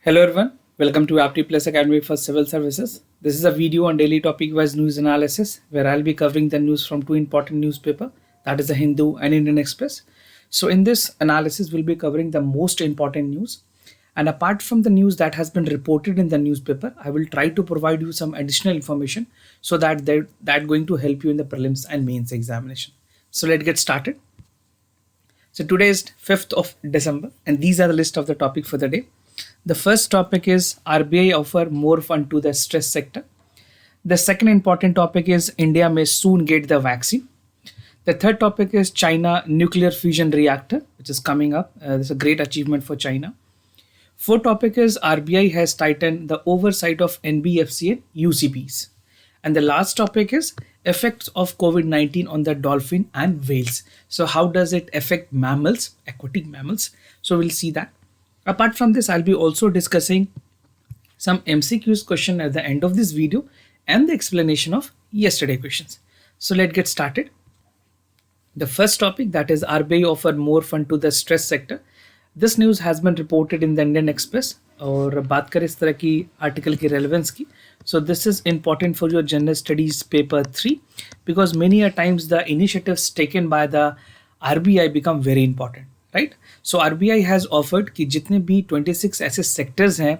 Hello everyone, welcome to Apti Plus Academy for Civil Services. This is a video on daily topic-wise news analysis where I'll be covering the news from two important newspapers, that is the Hindu and Indian Express. So in this analysis, we'll be covering the most important news. And apart from the news that has been reported in the newspaper, I will try to provide you some additional information so that that going to help you in the prelims and mains examination. So let's get started. So today is 5th of December and these are the list of the topic for the day. The first topic is RBI offer more fund to the stress sector. The second important topic is India may soon get the vaccine. The third topic is China nuclear fusion reactor, which is coming up. This is a great achievement for China. Fourth topic is RBI has tightened the oversight of NBFC and UCPs. And the last topic is effects of COVID-19 on the dolphin and whales. So how does it affect mammals, aquatic mammals? So we'll see that. Apart from this, I'll be also discussing some MCQs question at the end of this video and the explanation of yesterday questions. So let's get started. The first topic, that is RBI offered more fund to the stress sector. This news has been reported in the Indian Express. और बात करें इस तरह की article की relevance की, so this is important for your general studies paper 3 because many a times the initiatives taken by the RBI become very important, right? So RBI has offered कि जितने भी 26 ऐसे सेक्टर्स हैं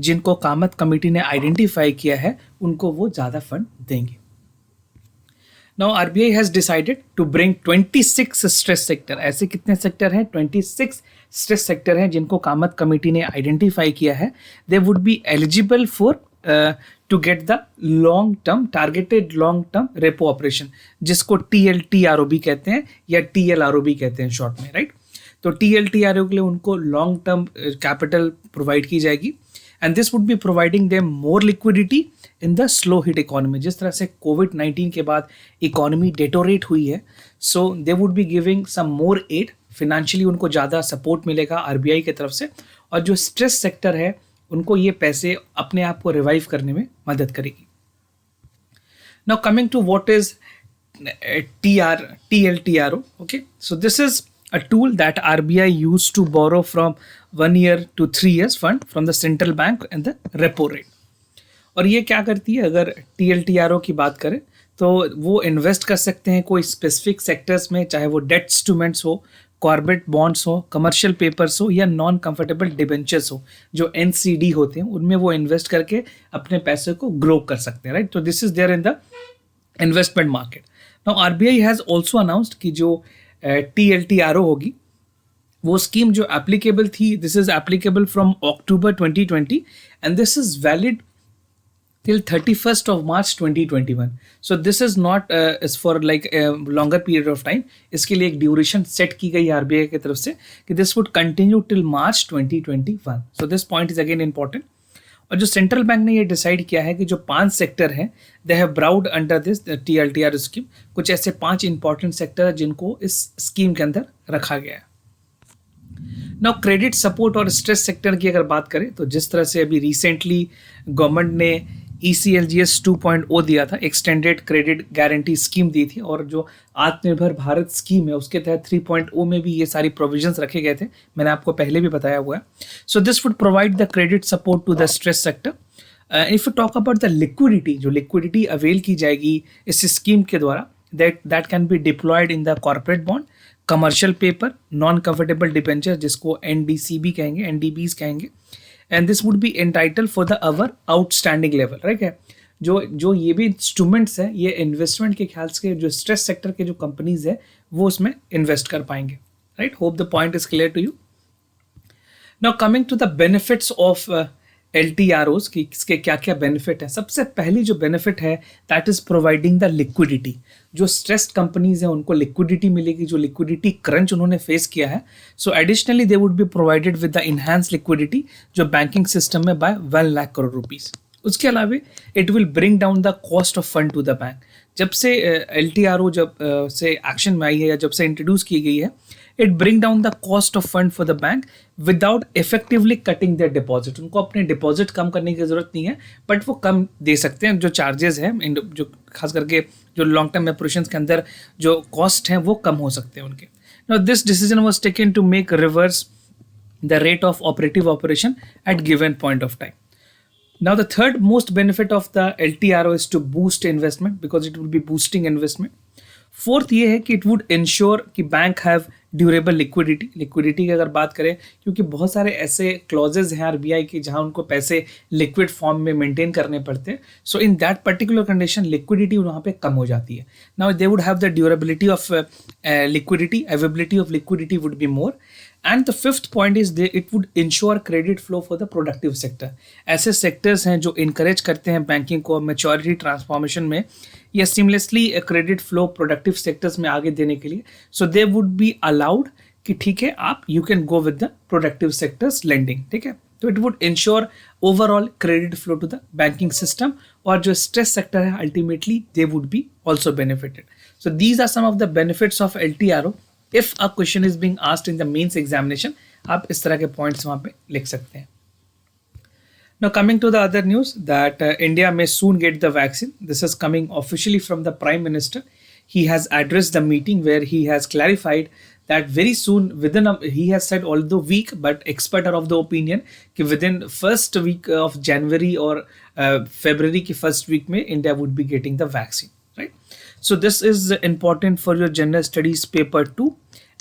जिनको कामत कमेटी ने identify किया है उनको वो ज़्यादा फंड देंगे. Now RBI has decided to bring 26 stress sector. ऐसे कितने सेक्टर हैं? 26 स्ट्रेस सेक्टर हैं जिनको कामत कमेटी ने आइडेंटिफाई किया है. They would be eligible for to get the long term targeted long term repo operation, जिसको TLTRO भी कहते हैं या TLRO भी कहते हैं शॉर्ट में, राइट? तो TLTRO के लिए उनको लॉन्ग टर्म कैपिटल प्रोवाइड की जाएगी and this would be providing them more liquidity in the slow hit economy. जिस तरह से कोविड-19 के बाद इकोनॉमी डेटोरेट हुई है, so they would be giving some more aid, financially उनको ज़्यादा सपोर्ट मिलेगा आरबीआई की तरफ से, और जो स्ट्रेस सेक्टर है उनको ये पैसे अपने आप को रिवाइव करने में मदद करेगी. Now coming to what is TLTRO, okay, so this is a tool that RBI used to borrow from 1 year to 3 years fund from the central bank and the repo rate. और ये क्या करती है, अगर TLTRO की बात करें तो वो इन्वेस्ट कर सकते हैं कोई स्पेसिफिक सेक्टर्स में, चाहे वो डेट इंस्ट्रूमेंट्स हो, कॉर्पोरेट बॉन्ड्स हो, कमर्शियल पेपर्स हो या नॉन कंफर्टेबल डिबेंचर्स हो, जो NCD होते हैं उनमें वो इन्वेस्ट करके अपने पैसे को ग्रो कर सकते हैं, राइट? तो this is there in the investment market. Now RBI has also announced कि जो TLTRO होगी वो स्कीम जो एप्लीकेबल थी, this is applicable from October 2020 and this is valid till 31st of March 2021. So this is not is for like a longer period of time. इसके लिए एक duration set की गई RBI की तरफ से कि this would continue till March 2021. So this point is again important. और जो सेंट्रल बैंक ने ये डिसाइड किया है कि जो 5 सेक्टर हैं, they have brought under this TLTRO scheme. कुछ ऐसे 5 इंपॉर्टेंट सेक्टर हैं जिनको इस स्कीम के अंदर रखा गया है. नाउ क्रेडिट सपोर्ट और स्ट्रेस सेक्टर की अगर बात करें तो जिस तरह से अभी रिसेंटली गवर्नमेंट ने ECLGS 2.0 दिया था, एक्सटेंडेड क्रेडिट गारंटी स्कीम दी थी, और जो आत्मनिर्भर भारत स्कीम है उसके तहत 3.0 में भी ये सारी प्रोविजंस रखे गए थे, मैंने आपको पहले भी बताया हुआ है. So this would provide the credit support to the stress sector. If you talk about the liquidity, जो लिक्विडिटी अवेल की जाएगी इस स्कीम के द्वारा, that can be deployed in the corporate bond, commercial paper, non comfortable debenture जिसको NDCB कहेंगे, NDBs कहेंगे, and this would be entitle for the our outstanding level, right है? जो ये भी इंस्ट्रूमेंट्स हैं, ये इन्वेस्टमेंट के ख्याल से जो स्ट्रेस सेक्टर के जो कंपनीज है वो उसमें इन्वेस्ट कर पाएंगे, right? Hope the point is clear to you. Now coming to the benefits of LTROs की, इसके क्या क्या बेनिफिट है. सबसे पहली जो बेनिफिट है that is providing the liquidity. जो स्ट्रेस्ड कंपनीज हैं उनको लिक्विडिटी मिलेगी, जो लिक्विडिटी क्रंच उन्होंने फेस किया है. So additionally they would be provided with the enhance liquidity जो बैंकिंग सिस्टम में बाय 1 लाख करोड़ रुपीज़. उसके अलावा it will bring down the cost of fund to the bank. जब से LTRO जब से एक्शन में आई है या जब से इंट्रोड्यूस की गई है, it bring down the cost of fund for the bank without effectively cutting their deposit. उनको अपने डिपॉजिट कम करने की जरूरत नहीं है, बट वो कम दे सकते हैं. जो चार्जेस हैं, जो खास करके जो लॉन्ग टर्म ऑपरेशंस के अंदर जो कॉस्ट हैं वो कम हो सकते हैं उनके. Now this decision was taken to make reverse the rate of operative operation at given point of time. Now, the third most benefit of the LTRO is to boost investment because it will be boosting investment. Fourth ये है कि it would ensure कि bank have durable liquidity की अगर बात करें, क्योंकि बहुत सारे ऐसे क्लॉजेज हैं आरबीआई के जहां उनको पैसे लिक्विड फॉर्म में मेंटेन करने पड़ते हैं. So in that particular condition liquidity वहाँ पे कम हो जाती है. Now they would have the durability of liquidity, availability of liquidity would be more. And the fifth point is they it would ensure credit flow for the productive sector. ऐसे sectors हैं जो encourage करते हैं banking को maturity transformation में या seamlessly credit flow productive sectors में आगे देने के लिए. So they would be allowed कि ठीक है आप you can go with the productive sectors lending. ठीक है, तो it would ensure overall credit flow to the banking system. और जो स्ट्रेस सेक्टर है ultimately they would be also benefited. So these are some of the benefits of LTRO. If a question is being asked in the mains examination, आप इस तरह के points वहां पे लिख सकते हैं. Now, coming to the other news that India may soon get the vaccine. This is coming officially from the Prime Minister. He has addressed the meeting where he has clarified that very soon, he has said although week, but experts are of the opinion कि within first week of January or February की first week में India would be getting the vaccine, right? So this is important for your General Studies paper 2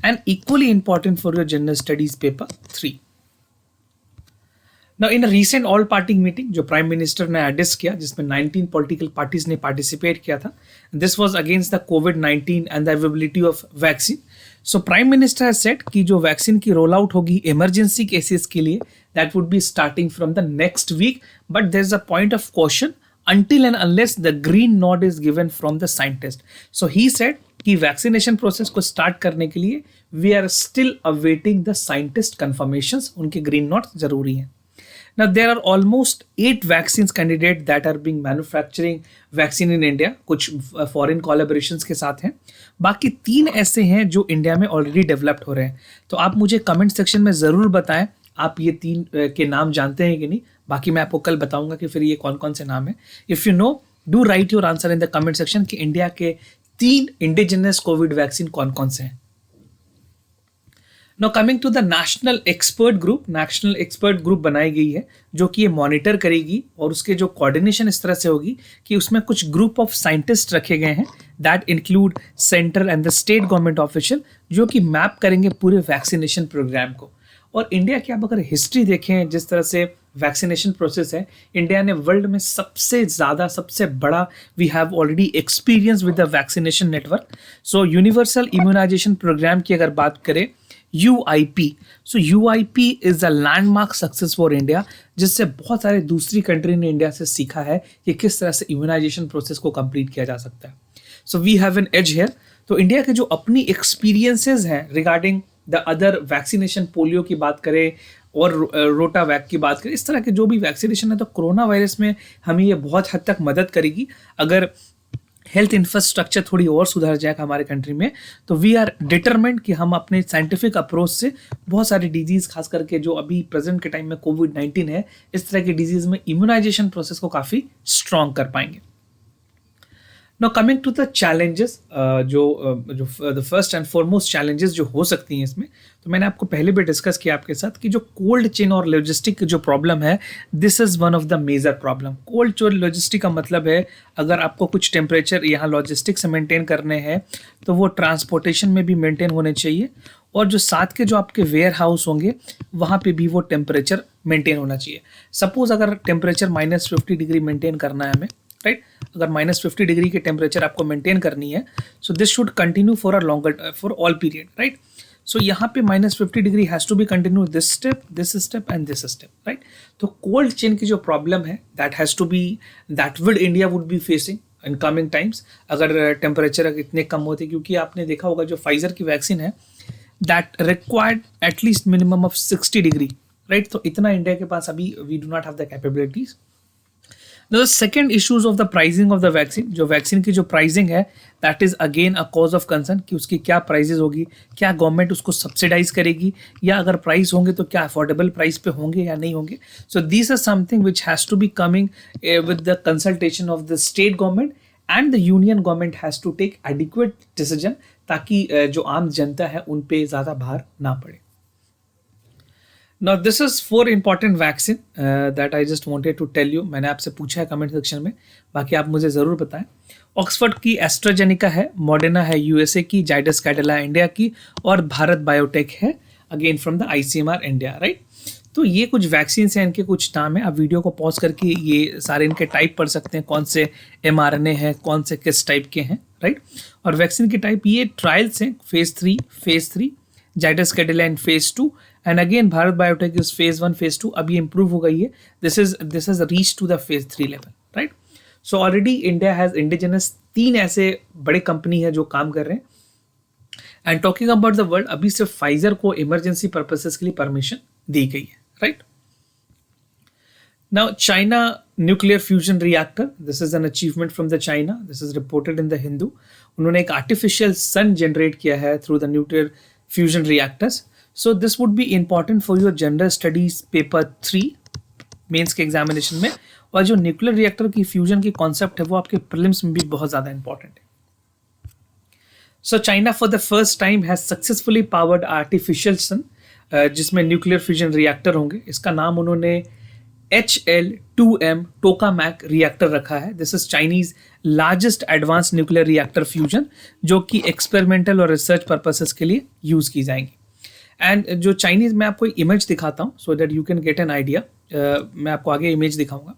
and equally important for your General Studies paper 3. Now, in a recent all party meeting जो prime minister ने address किया जिसमें 19 political parties ने participate किया था, this was against the कोविड-19 and the availability of vaccine. So prime minister has said कि जो वैक्सीन की रोल आउट होगी इमरजेंसी केसेस के लिए that would be starting from the next week, but there is a point of question until and unless the green nod is given from the scientist. So he said कि vaccination process को start करने के लिए we are still awaiting the scientist confirmations, उनके green nod जरूरी हैं. Now there are almost 8 vaccines candidate that are being manufacturing vaccine in India. कुछ foreign collaborations के साथ हैं, बाकी 3 ऐसे हैं जो इंडिया में ऑलरेडी डेवलप्ड हो रहे हैं. तो आप मुझे कमेंट सेक्शन में ज़रूर बताएं आप ये 3 के नाम जानते हैं कि नहीं. बाकी मैं आपको कल बताऊंगा कि फिर ये कौन कौन से नाम है. If you know, do right your answer in the comment section कि इंडिया के 3 इंडिजिनस कोविड वैक्सीन कौन कौन से हैं. Now coming to the national expert group बनाई गई है जो कि ये मॉनिटर करेगी और उसके जो कोऑर्डिनेशन इस तरह से होगी कि उसमें कुछ ग्रुप ऑफ साइंटिस्ट रखे गए हैं that include central and the state government official जो कि मैप करेंगे पूरे वैक्सीनेशन प्रोग्राम को. और इंडिया की आप अगर हिस्ट्री देखें जिस तरह से वैक्सीनेशन प्रोसेस है, इंडिया ने वर्ल्ड में सबसे बड़ा we have already experience with the vaccination network. So universal immunisation programme की अगर बात करें UIP, so UIP is a landmark success for India जिससे बहुत सारे दूसरी कंट्री ने इंडिया से सीखा है कि किस तरह से इम्यूनाइजेशन प्रोसेस को कंप्लीट किया जा सकता है. So we have an edge here. तो इंडिया के जो अपनी एक्सपीरियंसेस हैं regarding the other vaccination, polio की बात करें और रोटावैक की बात करें, इस तरह के जो भी वैक्सीनेशन है, तो कोरोना वायरस में हमें ये बहुत हद तक मदद करेगी. अगर हेल्थ इंफ्रास्ट्रक्चर थोड़ी और सुधर जाएगा हमारे कंट्री में, तो वी आर डिटरमेंट कि हम अपने साइंटिफिक अप्रोच से बहुत सारी डिजीज़, खास करके जो अभी प्रेजेंट के टाइम में कोविड-19 है, इस तरह की डिजीज़ में इम्यूनाइजेशन प्रोसेस को काफ़ी स्ट्रॉन्ग कर पाएंगे. Now coming to the challenges, जो the first and foremost challenges जो हो सकती हैं इसमें, तो मैंने आपको पहले भी डिस्कस किया आपके साथ कि जो कोल्ड चेन और लॉजिस्टिक जो प्रॉब्लम है, this is one of the major problem. Cold chain logistic का मतलब है अगर आपको कुछ टेम्परेचर यहाँ लॉजिस्टिक से मेंटेन करने हैं तो वो ट्रांसपोर्टेशन में भी मेंटेन होने चाहिए और जो साथ के जो आपके वेयर हाउस होंगे वहाँ पे भी वो टेम्परेचर मेंटेन होना चाहिए. सपोज अगर टेम्परेचर -50 डिग्री मेंटेन करना है हमें, राइट, अगर -50 डिग्री के टेम्परेचर आपको मेंटेन करनी है, so this should continue for a longer for all period, right. So यहाँ पे -50 degree has to be continue this step and this step, right. तो कोल्ड चेन की जो प्रॉब्लम है that with India would be facing in coming times अगर temperature इतने कम होते, क्योंकि आपने देखा होगा जो फाइजर की वैक्सीन है that required at least minimum of 60 degree, right. तो इतना इंडिया के पास अभी we do not have the capabilities. The second issues of the pricing of the vaccine, जो वैक्सीन की जो प्राइसिंग है that is again a cause of concern कि उसकी क्या प्राइजेज होगी, क्या गवर्नमेंट उसको सब्सिडाइज करेगी या अगर प्राइस होंगे तो क्या अफोर्डेबल प्राइस पे होंगे या नहीं होंगे. So this is something which has to be coming with the consultation of the state government and the union government has to take adequate decision ताकि जो आम जनता है उन पे ज़्यादा भार ना पड़े. Now this is four important vaccine that I just wanted to tell you. मैंने आपसे पूछा है कमेंट सेक्शन में, बाकी आप मुझे ज़रूर बताएं. ऑक्सफोर्ड की एस्ट्राजेनिका है, मॉडर्ना है यूएसए की, जाइडस कैडिला इंडिया की, और भारत बायोटेक है again from the ICMR India, right. तो ये कुछ वैक्सीन हैं, इनके कुछ नाम है. आप वीडियो को पॉज करके ये सारे इनके टाइप पढ़ सकते हैं, कौन से mRNA हैं, कौन से किस टाइप के हैं, राइट. और वैक्सीन की टाइप ये ट्रायल्स हैं, phase 3, Zydus Cadila in phase 2, and again Bharat Biotech is phase 1 phase 2. अब ये इंप्रूव हो गई है, this is reach to the phase 3 level, right. So already India has indigenous 3 ऐसे बड़े कंपनी है जो काम कर रहे हैं. And talking about the world, अभी सिर्फ फाइजर को इमरजेंसी पर्पसेस के लिए परमिशन दी गई है, right. Now China nuclear fusion reactor, this is an achievement from the China, this is reported in the Hindu. उन्होंने एक आर्टिफिशियल सन जनरेट किया है through the nuclear fusion reactors. So this would be important for your general studies paper 3 mains के examination में. और जो nuclear reactor की fusion की कॉन्सेप्ट है वो आपके प्रीलिम्स में भी बहुत ज़्यादा इंपॉर्टेंट है. So China for the first time has successfully powered artificial sun, जिसमें न्यूक्लियर फ्यूजन रिएक्टर होंगे. इसका नाम उन्होंने HL2M टोकामैक रिएक्टर रखा है. This is Chinese largest advance nuclear reactor fusion, जो कि एक्सपेरिमेंटल और रिसर्च पर्पसेस के लिए यूज की जाएंगी. एंड जो चाइनीज, मैं आपको इमेज दिखाता हूँ so that you can get an idea. मैं आपको आगे इमेज दिखाऊंगा.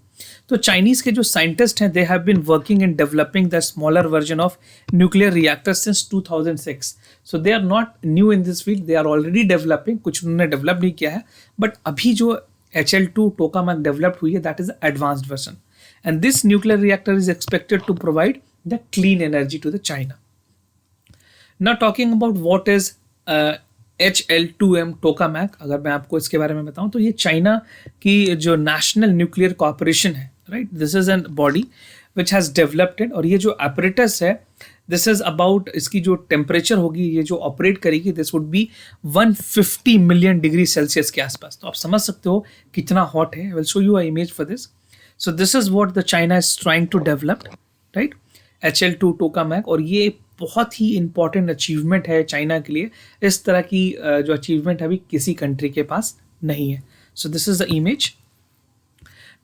तो चाइनीज के जो साइंटिस्ट हैं, they have been working in developing the smaller version of nuclear reactor since 2006. So they are not new in this field, they are already developing. कुछ उन्होंने डेवलप नहीं किया है, बट अभी जो HL2 टोकामैक डेवलप्ड हुई है, that is advanced version. And this nuclear reactor is expected to provide the clean energy to the China. Now talking about what is HL2M tokamak, अगर मैं आपको इसके बारे में बताऊं तो ये चाइना की जो नेशनल न्यूक्लियर कॉर्पोरेशन है, right. This is N body which has developed, और ये जो apparatus है, दिस इज अबाउट, इसकी जो टेम्परेचर होगी, ये जो ऑपरेट करेगी, this would B 150 million degree Celsius के आसपास. तो आप समझ सकते हो कितना हॉट है. I will show you a image for this. So this is what the China is trying to develop, right, HL2 tokamak. और ये बहुत ही इंपॉर्टेंट अचीवमेंट है चाइना के लिए. इस तरह की जो अचीवमेंट अभी किसी कंट्री के पास नहीं है. So this is the image.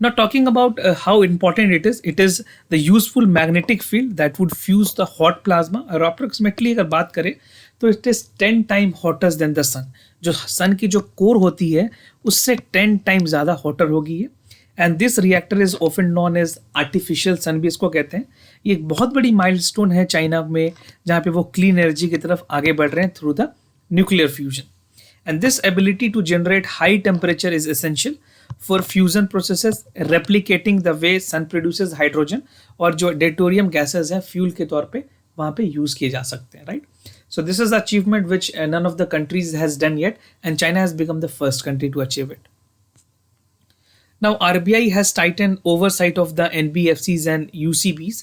Now talking about how important it is the useful magnetic field that would fuse the hot plasma. और approximately अगर बात करें तो it is 10 times hotter than the sun. जो sun की जो core होती है उससे 10 times ज़्यादा hotter होगी ये. And this reactor is often known as artificial sun भी इसको कहते हैं. ये एक बहुत बड़ी माइलस्टोन है चाइना में, जहाँ पे वो क्लीन एनर्जी की तरफ आगे बढ़ रहे हैं through the nuclear fusion. And this ability to generate high temperature is essential for fusion processes replicating the way sun produces hydrogen. और जो डेटोरियम गैसेज हैं फ्यूल के तौर पे वहाँ पे यूज किए जा सकते हैं, right. So this is the achievement which none of the countries has done yet, and China has become the first country to achieve it. Now RBI has tightened oversight of the NBFCs and UCBs.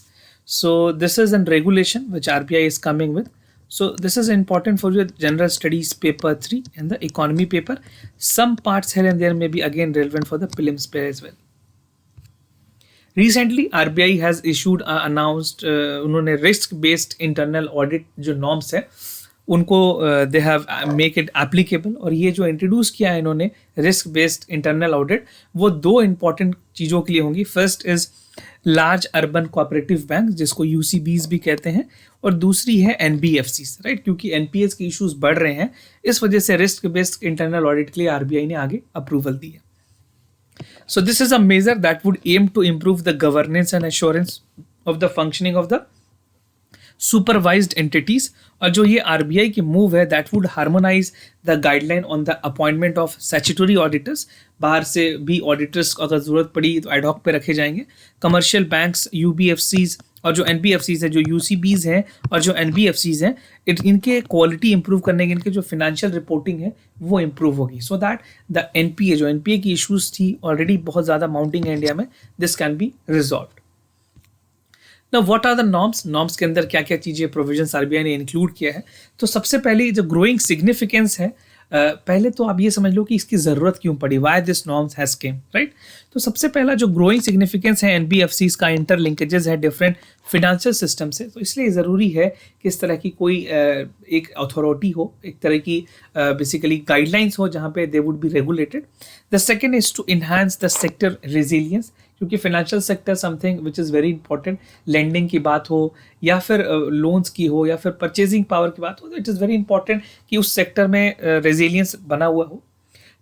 So this is a regulation which RBI is coming with. So this is important for your general studies paper 3 and the economy paper. Some parts here and there may be again relevant for the prelims pair as well. Recently RBI has issued announced उन्होंने risk based internal audit जो norms है उनको they have make it applicable. और ये जो introduce किया है इन्होंने रिस्क बेस्ड इंटरनल ऑडिट, वो दो इंपॉर्टेंट चीज़ों के लिए होंगी. First is large urban cooperative bank जिसको UCBs भी कहते हैं, और दूसरी है NBFCs, राइट. क्योंकि NPS के इश्यूज बढ़ रहे हैं, इस वजह से रिस्क बेस्ड इंटरनल ऑडिट के लिए RBI ने आगे अप्रूवल दी है. So this is a measure that would aim to improve the governance and assurance of the functioning of the supervised entities. और जो ये RBI की मूव है that would harmonize the guideline on the appointment of statutory auditors. बाहर से भी auditors अगर जरूरत पड़ी तो एडहॉक पे रखे जाएंगे. कमर्शियल बैंक्स, UBFCs और जो NBFCs है, जो UCBs हैं और जो NBFCs हैं, इनके क्वालिटी इंप्रूव करने के, इनके जो फिनेंशियल रिपोर्टिंग है वो इंप्रूव होगी. सो दैट द NPA, जो NPA की इश्यूज थी ऑलरेडी बहुत ज़्यादा माउंटिंग है इंडिया में, this can be resolve. Now what are the norms? Norms के अंदर क्या क्या चीज़ें प्रोविजंस RBI ने इंक्लूड किया है. तो सबसे पहले जो ग्रोइंग सिग्निफिकेंस है पहले तो आप ये समझ लो कि इसकी ज़रूरत क्यों पड़ी, why this norms has came, right. तो सबसे पहला जो ग्रोइंग सिग्निफिकेंस है एनबीएफसीज का, इंटर लिंकेजेस है डिफरेंट फिनेंशियल सिस्टम से, तो इसलिए ज़रूरी है कि इस तरह की कोई एक अथॉरिटी हो, एक तरह की बेसिकली गाइडलाइंस हो जहाँ पे they would be regulated. The second is to enhance the sector resilience, क्योंकि financial sector something which is very important, lending की बात हो या फिर लोन्स की हो या फिर परचेजिंग पावर की बात हो, तो इट इज़ वेरी इंपॉर्टेंट कि उस सेक्टर में रेजिलियंस बना हुआ हो।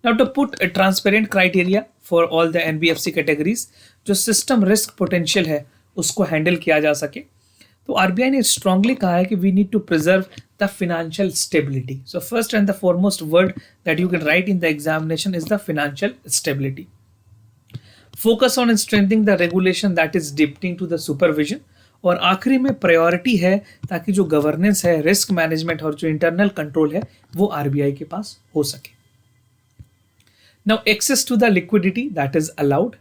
Now to put a transparent criteria for all the NBFC categories, जो सिस्टम रिस्क पोटेंशियल है उसको हैंडल किया जा सके, तो आरबीआई ने स्ट्रांगली कहा है कि we need to preserve the financial stability. So first and the foremost word that you can write in the examination is the financial stability. Focus on strengthening the regulation that is depicting to the supervision, और आखिरी में priority है ताकि जो governance है, risk management और जो internal control है वो आरबीआई के पास हो सके। Now, access to the liquidity that is allowed,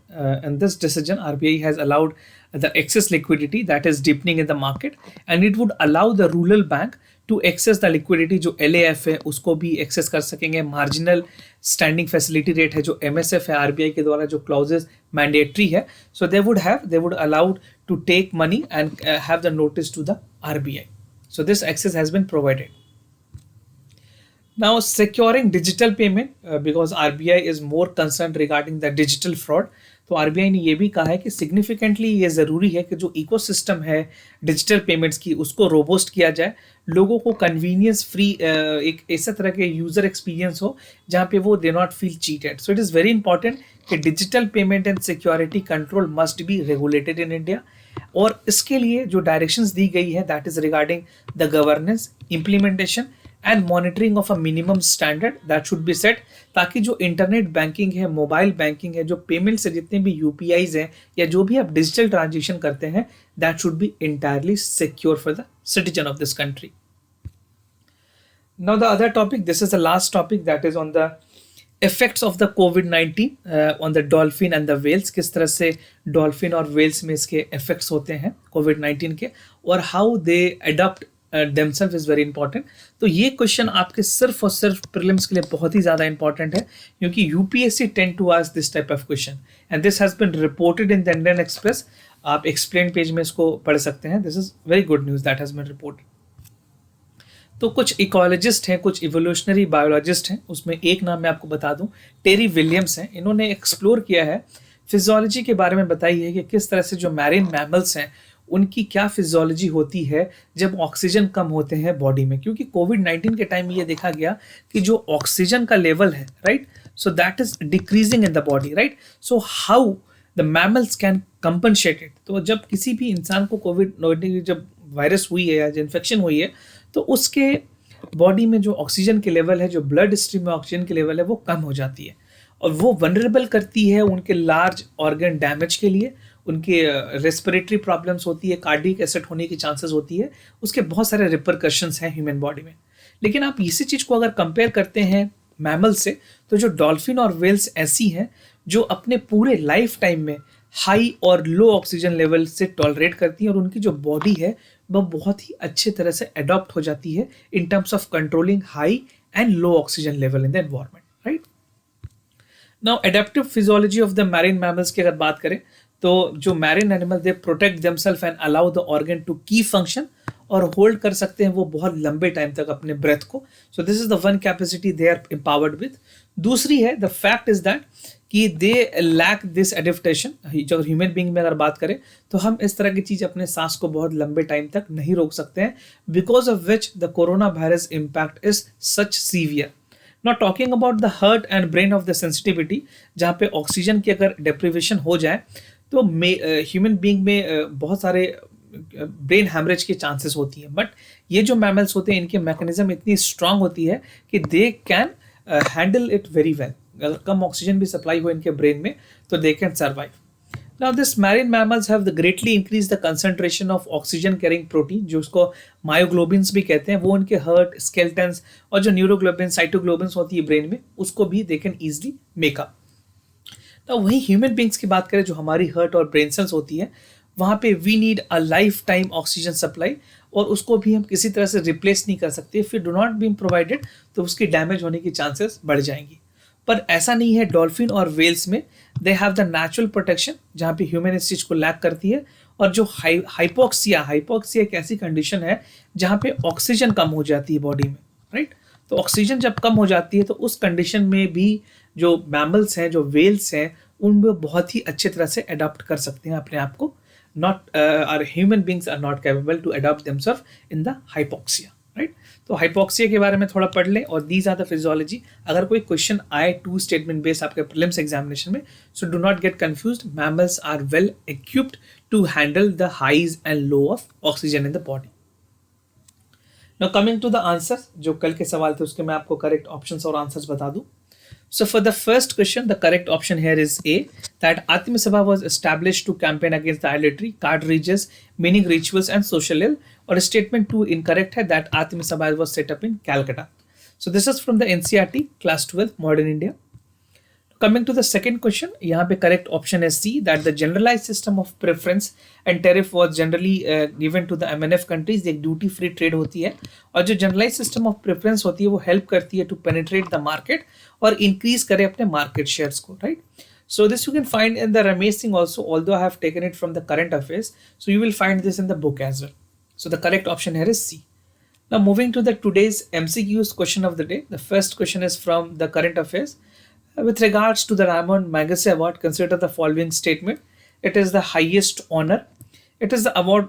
in this decision, RBI has allowed the excess liquidity that is deepening in the market, and it would allow the rural bank to access the liquidity जो LAF है उसको भी access कर सकेंगे। Marginal standing facility rate है जो MSF है RBI के द्वारा जो क्लॉजेस मैंडेटरी है, so they would allowed to take money and have the notice to the RBI. So this access has been provided. Now, securing digital payment, because RBI is more concerned regarding the digital fraud, तो RBI ने ये भी कहा है कि significantly ये ज़रूरी है कि जो इकोसिस्टम है डिजिटल पेमेंट्स की उसको रोबोस्ट किया जाए, लोगों को कन्वीनियंस फ्री एक ऐसा तरह के यूज़र एक्सपीरियंस हो जहाँ पे वो they not feel cheated. So it is very important कि digital payment and security control must be regulated in India, और इसके लिए जो डायरेक्शंस दी गई है that is regarding the governance, implementation and monitoring of a minimum standard that should be set, ताकि जो इंटरनेट बैंकिंग है, मोबाइल बैंकिंग है, जो पेमेंट से जितने भी यूपीआईज हैं या जो भी आप डिजिटल ट्रांजेक्शन करते हैं, that should be entirely secure for the citizen of this country. Now the other topic, this is the last topic, that is on the effects of the कोविड-19 on the dolphin and the whales. किस तरह से dolphin और Wales में इसके effects होते हैं कोविड-19 के, और how they adopt themselves is very important। तो ये क्वेश्चन आपके सिर्फ और सिर्फ प्रीलिम्स के लिए बहुत ही ज़्यादा इंपॉर्टेंट है, क्योंकि UPSC tend to ask this type of question and this has been reported in the Indian Express. आप एक्सप्लेन पेज में इसको पढ़ सकते हैं। This is very good news that has been reported. तो कुछ इकोलॉजिस्ट हैं, कुछ इवोल्यूशनरी बायोलॉजिस्ट हैं, उसमें एक नाम मैं आपको बता दूं, टेरी विलियम्स हैं। इन्होंने एक्सप्लोर किया है, फिजियोलॉजी के बारे में बताई है कि किस तरह से जो मैरिन मैमल्स हैं उनकी क्या फिजियोलॉजी होती है जब ऑक्सीजन कम होते हैं बॉडी में, क्योंकि कोविड-19 के टाइम ये देखा गया कि जो ऑक्सीजन का लेवल है, right, so that is decreasing in the body, right. So how the mammals can compensate it. तो जब किसी भी इंसान को कोविड-19 जब वायरस हुई है या इन्फेक्शन हुई है, तो उसके बॉडी में जो ऑक्सीजन के लेवल है, जो ब्लड स्ट्रीम में ऑक्सीजन के लेवल है, वो कम हो जाती है, और वो वनरेबल करती है उनके लार्ज ऑर्गन डैमेज के लिए, उनके रेस्पिरेटरी प्रॉब्लम्स होती है, कार्डियक एसेट होने की चांसेस होती है, उसके बहुत सारे रिपरकशंस हैं ह्यूमन बॉडी में। लेकिन आप इसी चीज़ को अगर कंपेयर करते हैं मैमल से, तो जो डॉल्फिन और वेल्स ऐसी हैं जो अपने पूरे लाइफ टाइम में हाई और लो ऑक्सीजन लेवल से टॉलरेट करती हैं, और उनकी जो बॉडी है वह बहुत ही अच्छे तरह से अडॉप्ट हो जाती है in terms of controlling high and low oxygen level in the environment, right. Now adaptive physiology of the marine mammals की अगर बात करें, तो जो marine animal they protect themselves and allow the organ to की फंक्शन, और hold कर सकते हैं वो बहुत लंबे टाइम तक अपने ब्रेथ को। So this is the one capacity they are empowered with. दूसरी है, द फैक्ट इज दैट कि दे लैक दिस एडेप्टेशन। जो ह्यूमन बीइंग में अगर बात करें तो हम इस तरह की चीज़ अपने सांस को बहुत लंबे टाइम तक नहीं रोक सकते हैं, because of which the corona virus impact is such severe. Not talking about the heart and brain of the sensitivity, जहाँ पे ऑक्सीजन की अगर डेप्रिवेशन हो जाए तो ह्यूमन बीइंग में बहुत सारे ब्रेन हैमरेज की चांसेस होती है, बट ये जो मैमल्स होते हैं इनकी मैकेनिज्म इतनी स्ट्रांग होती है कि they can handle it very well. अगर कम ऑक्सीजन भी सप्लाई हो इनके ब्रेन में तो they can survive. Now this marine mammals have the greatly increase the concentration of oxygen carrying protein, जो उसको मायोग्लोबिन्स भी कहते हैं, वो उनके हार्ट, स्केलेटन्स और जो न्यूरोग्लोबिन, साइटोग्लोबिन्स होती है ब्रेन में, उसको भी दे कैन ईजिली मेकअप। तो वही ह्यूमन बींग्स की बात करें, जो हमारी हार्ट और ब्रेन सेल्स होती है, वहाँ पे we need a life time oxygen supply, और उसको भी हम किसी तरह से रिप्लेस नहीं कर सकते। If you do not been provided तो उसकी डैमेज होने की चांसेस बढ़ जाएंगी। पर ऐसा नहीं है डॉल्फिन और वेल्स में, they have the natural protection जहाँ पे ह्यूमन इस चीज़ को लैक करती है। और जो हाइपोक्सिया हाइपोक्सिया एक ऐसी कंडीशन है जहाँ पे ऑक्सीजन कम हो जाती है बॉडी में, राइट। तो ऑक्सीजन जब कम हो जाती है तो उस कंडीशन में भी जो मैमल्स हैं, जो वेल्स हैं, उनमें बहुत ही अच्छे तरह से अडॉप्ट कर सकते हैं अपने आप को। Not are human beings are not capable to adopt themselves in the hypoxia, right. तो हाइपोक्सिया के बारे में थोड़ा पढ़ लें और दीज आर द फिजियोलॉजी। अगर कोई क्वेश्चन आए टू स्टेटमेंट बेस्ड आपके प्रीलिम्स एग्जामिनेशन में, so do not get confused. Mammals are well equipped to handle the highs and low of oxygen in the body. Now coming to the answer, जो कल के सवाल थे उसके मैं आपको करेक्ट ऑप्शंस और आंसर्स बता दूं। So for the first question, the correct option here is A, that Atim Sabha was established to campaign against the idolatry, cartridges, meaning rituals and social ill. Or statement 2 incorrect है, that Atim Sabha was set up in Calcutta. So this is from the NCERT class 12 modern India. Coming to the second question, यहाँ पे correct option is C, that the generalized system of preference and tariff was generally given to the MNF countries. एक duty free trade होती है और जो generalized system of preference होती है वो help करती है to penetrate the market और increase करे अपने market shares को, right? So this you can find in the Ramesh Singh also, although I have taken it from the current affairs. So you will find this in the book as well. So the correct option here is C. Now moving to the today's MCQs question of the day. The first question is from the current affairs. With regards to the Raymond Magsaysay Award, consider the following statement. It is the highest honor. It is the award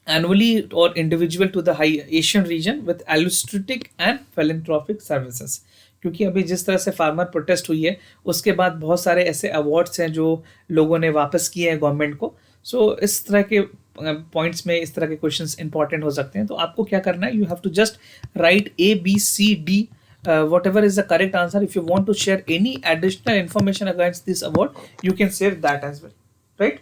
annually or individual to the high Asian region with altruistic and philanthropic services. क्योंकि अभी जिस तरह से farmer protest हुई है उसके बाद बहुत सारे ऐसे अवार्ड्स हैं जो लोगों ने वापस किए हैं गवर्नमेंट को। सो इस तरह के पॉइंट्स में इस तरह के क्वेश्चंस इंपॉर्टेंट हो सकते हैं। तो आपको क्या करना है, you have to just write A, B, C, D. Whatever is the correct answer. If you want to share any additional information against this award, you can share that as well, right?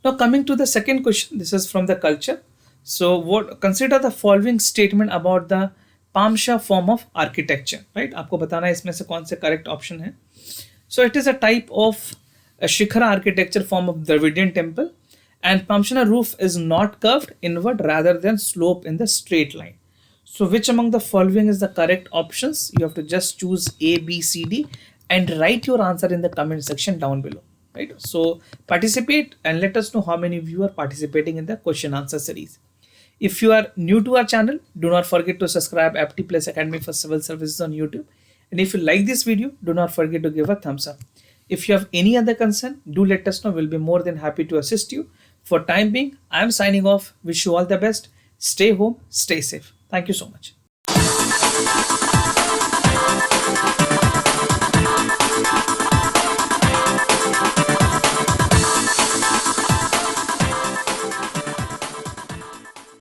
Now coming to the second question, this is from the culture. So what, consider the following statement about the Pamsha form of architecture, right? आपको बताना है इसमें से कौन से correct option है। So it is a type of a Shikhara architecture form of Dravidian temple, and Pamshana roof is not curved inward rather than slope in the straight line. So which among the following is the correct options? You have to just choose A, B, C, D and write your answer in the comment section down below, right? So participate and let us know how many of you are participating in the question answer series. If you are new to our channel, do not forget to subscribe FT Plus Academy for Civil Services on YouTube. And if you like this video, do not forget to give a thumbs up. If you have any other concern, do let us know. We'll be more than happy to assist you. For time being, I am signing off. Wish you all the best. Stay home, stay safe. Thank you so much.